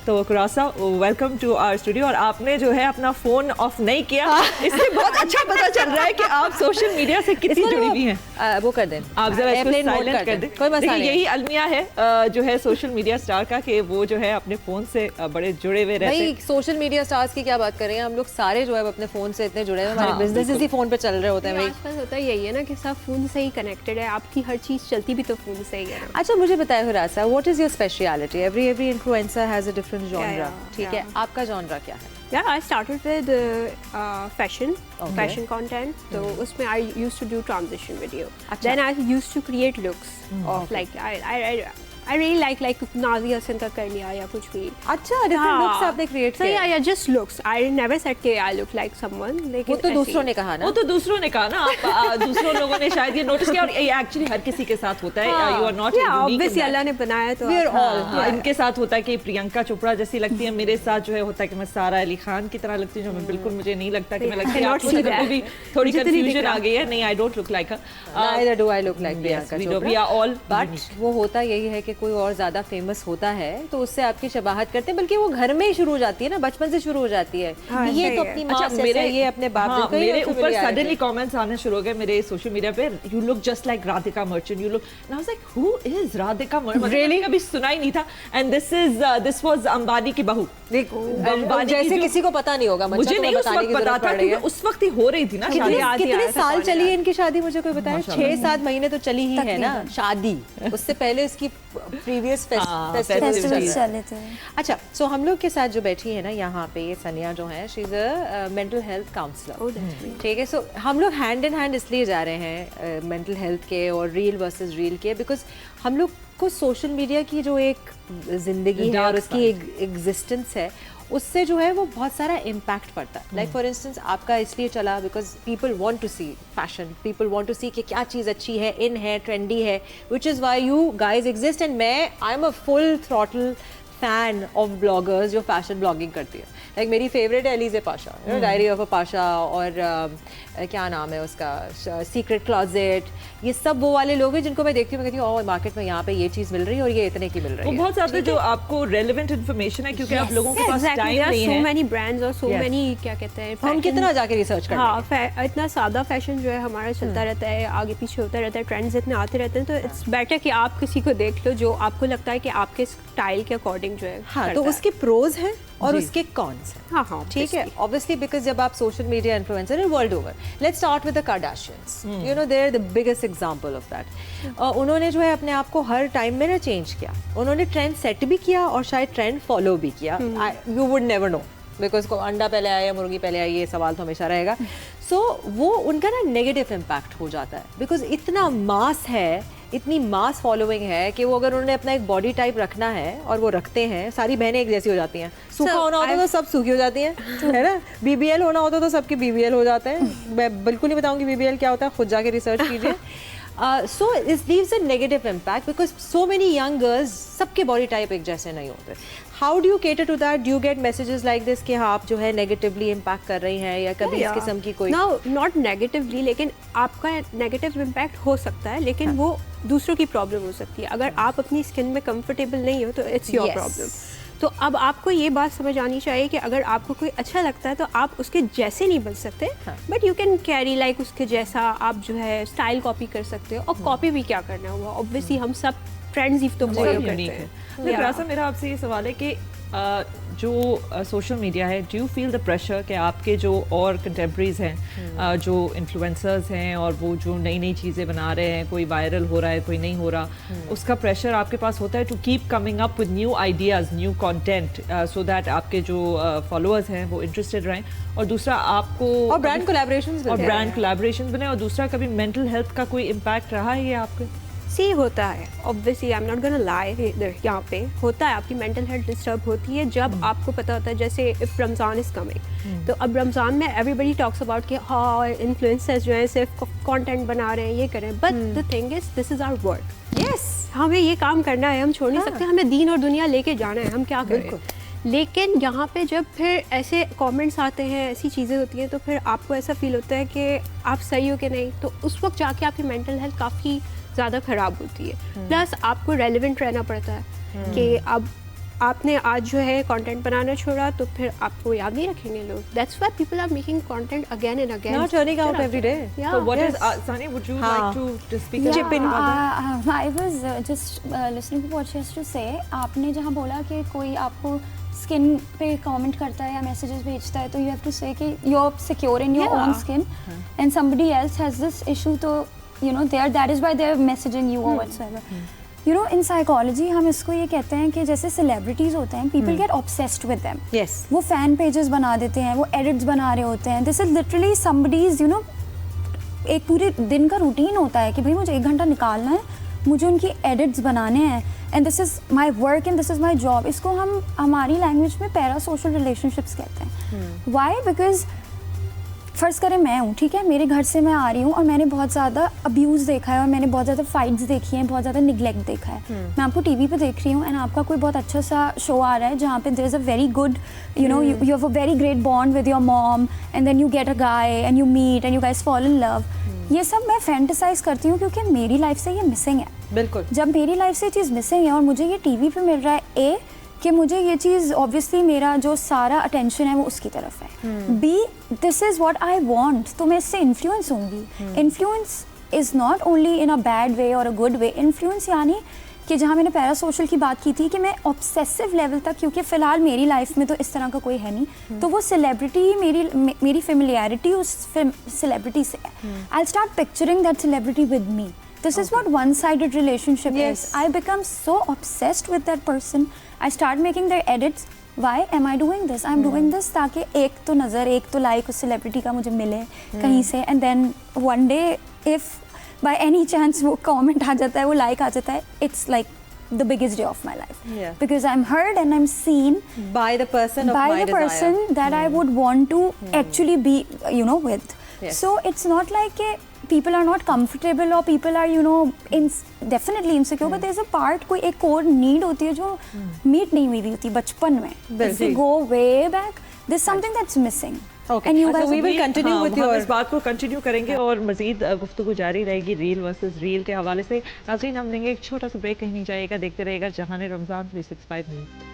तो कुरासा welcome to our studio. और आपने जो है अपना फोन ऑफ नहीं किया, इससे बहुत अच्छा पता चल रहा है कि आप सोशल मीडिया से कितनी जुड़ी हुई हैं। वो कर दें, आप जरा इसको साइलेंट कर दें। कोई मसला नहीं। यही अलमिया है जो है सोशल मीडिया स्टार का, कि वो जो है अपने फोन से बड़े जुड़े हुए रहते हैं। सोशल मीडिया स्टार्स की क्या बात कर रहे हैं, हम लोग सारे जो है अपने फोन से इतने जुड़े हैं, हमारे बिजनेस इसी फोन पे चल रहे होते हैं भाई। आजकल होता यही है ना कि सब फोन से ही कनेक्टेड है, आपकी हर चीज चलती भी तो फोन से ही है। अच्छा मुझे बताया हुरासा, what is your specialty? Every influencer has a different genre, ठीक है, आपका जॉनरा क्या है? Yeah, I started with fashion content. So उसमें I used to do transition video. Then I used to create looks of like I really like Nazia Hasan का कर लिया या कुछ भी। अच्छा, different looks आपने create किए? Yeah, just looks. I never said कि I look like someone. वो तो दूसरों ने कहा ना। वो तो दूसरों ने कहा ना, आप दूसरों लोगों ने शायद ये नोटिस किया, और ये एक्चुअली हर किसी के साथ होता है। You are not unique. Obviously अल्लाह ने बनाया तो। We are all. इनके साथ होता है कि प्रियंका चोपड़ा जैसी लगती है, मेरे साथ जो है होता है कि मैं सारा अली खान की तरह लगती हूँ, जो मैं बिल्कुल मुझे नहीं लगता कि मैं लगती हूँ। आपको कभी थोड़ी कंफ्यूजन आ गई है? नहीं, I don't look like her. Neither do I look like Priyanka Chopra. We are all. But वो होता यही है कि कोई और ज्यादा फेमस होता है तो उससे आपकी शबाहत करते हैं, बल्कि वो घर में ही शुरू हो जाती है ना, बचपन से शुरू हो जाती है। ये तो अपनी माँ से, ये अपने बाप से, मेरे ऊपर सडनली कमेंट्स आने शुरू हो गए मेरे सोशल मीडिया पे, you look just like Radhika Merchant, you look, and I was like who is Radhika Merchant? Really कभी सुना ही नहीं था। एंड दिस वाज अंबानी की बहू। जैसे किसी को पता नहीं होगा, मुझे नहीं उस वक्त पता था क्योंकि उस वक्त ही हो रही थी ना शादी। कितने साल चली है इनकी शादी, मुझे कोई बताया? 6-7 महीने तो चली ही है ना शादी, उससे पहले उसकी प्रीवियस फेस्टिवल चले थे। अच्छा, सो हम लोग के साथ जो बैठी है ना यहाँ पे, ये सनिया जो है, she is a mental health counsellor, ठीक है। सो हम लोग हैंड इन हैंड इसलिए जा रहे हैं मेंटल हेल्थ के और रील वर्सेस रील के, बिकॉज हम लोग को सोशल मीडिया की जो एक जिंदगी है और उसकी एक एग्जिस्टेंस है, उससे जो है वो बहुत सारा इम्पैक्ट पड़ता है। लाइक फॉर इंस्टेंस आपका इसलिए चला because people want to see fashion, people want to see कि क्या चीज़ अच्छी है, इन है, ट्रेंडी है, which is why you guys exist. And मैं I am a full throttle fan of bloggers जो फैशन ब्लॉगिंग करती है। लाइक मेरी फेवरेट है एलिज़े पाशा, डायरी ऑफ अ पाशा, और क्या नाम है उसका, सीक्रेट क्लॉजेट, ये सब वो वाले लोग हैं जिनको मैं देखती हूँ, मैं कहती हूँ मार्केट में यहाँ पे ये चीज़ मिल रही है और ये इतने की मिल रही है। वो बहुत ज़्यादा जो आपको रेलेवेंट इन्फॉर्मेशन है, क्योंकि आप लोगों के पास टाइम नहीं है। सो मेनी ब्रांड्स और सो मेनी क्या कहते हैं, हम कितना जाके रिसर्च करते हैं। हाँ, इतना सादा फैशन जो है हमारा चलता रहता है, आगे पीछे होता रहता है, ट्रेंड्स इतने आते रहते हैं, तो इट्स बेटर कि आप किसी को देख लो जो आपको लगता है कि आपके स्टाइल के अकॉर्डिंग जो है। हाँ, तो उसके प्रोज हैं और उसके कॉन्स हैं। हाँ हाँ, ठीक है, ऑब्वियसली, बिकॉज जब आप सोशल मीडिया इन्फ्लुएंसर हैं world over, let's start with the Kardashians, you know they are the biggest example of that. उन्होंने जो है अपने आप को हर टाइम में ना चेंज किया, उन्होंने ट्रेंड सेट भी किया और शायद ट्रेंड फॉलो भी किया। You would never know, because को अंडा पहले आया या मुर्गी पहले आई, ये सवाल तो हमेशा रहेगा। सो वो उनका ना नेगेटिव इम्पैक्ट हो जाता है, बिकॉज इतना मास है, इतनी मास फॉलोइंग है कि वो अगर उन्होंने अपना एक बॉडी टाइप रखना है और वो रखते हैं, सारी बहनें एक जैसी हो जाती हैं। सूखा होना होता है तो सब सूखी हो जाती हैं, है ना। BBL होना होता तो सबके BBL हो जाते हैं। मैं बिल्कुल नहीं बताऊंगी BBL क्या होता है, खुद जाके रिसर्च कीजिए। So it leaves a negative impact because so many young girls, सबके बॉडी टाइप एक जैसे नहीं होते। How do you cater to that? Do you get messages like this कि हाँ आप जो है नेगेटिवली इम्पैक्ट कर रही हैं, या कभी इस किस्म की कोई? नॉट नेगेटिवली, लेकिन आपका नेगेटिव इम्पैक्ट हो सकता है, लेकिन वो दूसरों की प्रॉब्लम हो सकती है। अगर आप अपनी स्किन में कंफर्टेबल नहीं हो तो इट्स योर प्रॉब्लम। तो अब आपको ये बात समझ आनी चाहिए कि अगर आपको कोई अच्छा लगता है तो आप उसके जैसे नहीं बन सकते, but you can carry like उसके जैसा, आप जो है स्टाइल कॉपी कर सकते हो। और कॉपी भी क्या करना हुआ, ऑब्वियसली हम सब ट्रेंड्स ही तो फॉलो करते हैं। मेरा आपसे ये सवाल है कि जो सोशल मीडिया है, do you feel the pressure कि आपके जो और कंटेम्प्रेरीज हैं, जो इन्फ्लुएंसर्स हैं, और वो जो नई नई चीज़ें बना रहे हैं, कोई वायरल हो रहा है, कोई नहीं हो रहा, उसका प्रेशर आपके पास होता है to keep coming up with new ideas, new content, so that आपके जो फॉलोअर्स हैं वो इंटरेस्टेड रहें, और दूसरा आपको और ब्रांड कोलैबोरेशंस बने, और दूसरा कभी मेंटल हेल्थ का कोई इम्पैक्ट रहा है ये आपके? सी होता है, obviously I am not gonna lie, यहाँ पे होता है, आपकी मेंटल हेल्थ डिस्टर्ब होती है जब आपको पता होता है, जैसे इफ रमज़ान इज़ कमिंग, तो अब रमज़ान में एवरीबडी टॉक्स अबाउट कि हाँ इन्फ्लुएंसर्स जो है सिर्फ कंटेंट बना रहे हैं, ये करें, but the thing is this is our work. Yes, हमें ये काम करना है, हम छोड़ नहीं सकते, हमें दीन और दुनिया लेके जाना है, हम क्या करें। लेकिन यहाँ पे जब फिर ऐसे कमेंट्स आते हैं, ऐसी चीज़ें होती हैं, तो फिर आपको ऐसा फील होता है कि आप सही हो कि नहीं, तो उस वक्त जाके आपकी मेंटल हेल्थ काफ़ी ज़्यादा ख़राब होती है। प्लस आपको रेलिवेंट रहना पड़ता है कि अब आपने आज जो है कंटेंट बनाना छोड़ा तो फिर आपको याद नहीं रखेंगे लोग. That's why people are making content again and again. Not turning out every day. Yeah. So what is Sania, would you like to speak Yeah, chip in about that? I was just listening to what she has to say. आपने जहाँ बोला कि कोई आपको skin पे comment करता है या मैसेजेस भेजता है तो यू हैव टू से कि you are secure in your own skin and somebody else has this issue तो you know there that is why they are messaging you और whatsoever. You know in psychology हम इसको ये कहते हैं कि जैसे सेलिब्रिटीज होते हैं people get obsessed with them. Yes. वो फैन पेजेस बना देते हैं, वो एडिट्स बना रहे होते हैं. This is literally somebody's you know एक पूरे दिन का रूटीन होता है कि भाई मुझे 1 घंटा निकालना है, मुझे उनकी एडिट्स बनाने हैं and this is my work and this is my job. इसको हम हमारी लैंग्वेज में पैरा सोशल रिलेशनशिप्स कहते हैं. वाई? बिकॉज फ़र्ज़ करें मैं हूँ, ठीक है, मेरे घर से मैं आ रही हूँ और मैंने बहुत ज़्यादा अब्यूज़ देखा है और मैंने बहुत ज़्यादा फाइट्स देखी हैं, बहुत ज़्यादा निगलेक्ट देखा है. मैं आपको टीवी पे देख रही हूँ एंड आपका कोई बहुत अच्छा सा शो आ रहा है जहाँ पे there is a very good you know you have a very great bond with your mom and then you get a guy and you meet and you guys fall in love. ये सब मैं fantasise करती हूँ क्योंकि मेरी life से ये missing है. बिल्कुल. जब मेरी लाइफ से ये चीज़ मिसिंग है और मुझे ये टीवी पे मिल रहा है, ए कि मुझे ये चीज़ ऑब्वियसली मेरा जो सारा अटेंशन है वो उसकी तरफ है. Be this is what I want, तो मैं इससे इन्फ्लुएंस होंगी. Influence is not only in a bad way और अ गुड वे. इन्फ्लुएंस यानी कि जहाँ मैंने पैरा सोशल की बात की थी कि मैं ऑब्सेसिव लेवल तक, क्योंकि फ़िलहाल मेरी लाइफ में तो इस तरह का कोई है नहीं, तो वो सेलिब्रिटी मेरी फेमिलियरिटी उस सेलिब्रिटी से है. I start picturing that celebrity with me. This is what one-sided relationship is. I become so obsessed with that person. I start making their edits. Why am I doing this? I'm doing this ताकि एक तो नज़र, एक तो like उस celebrity का मुझे मिले कहीं से, and then one day if by any chance वो comment आ जाता है, वो like आ जाता है, it's like the biggest day of my life. Yeah. Because I'm heard and I'm seen by the person of by my the person that I would want to actually be, you know, with. Yes. So it's not like a people are not comfortable or people are you know definitely insecure, but there's a part, कोई एक core need होती है जो meet नहीं हुई होती बचपन में. If we go way back, there's something that's missing. Okay. And you guys we will continue with हम your इस बात को कंटिन्यू करेंगे और मजीद गुफ्तगू जारी रहेगी रील वर्सेस रील के हवाले से. नाज़रीन, हम देंगे एक छोटा सा ब्रेक, कहीं नहीं जाइएगा, देखते रहिएगा जहान रमज़ान 365 न्यूज़.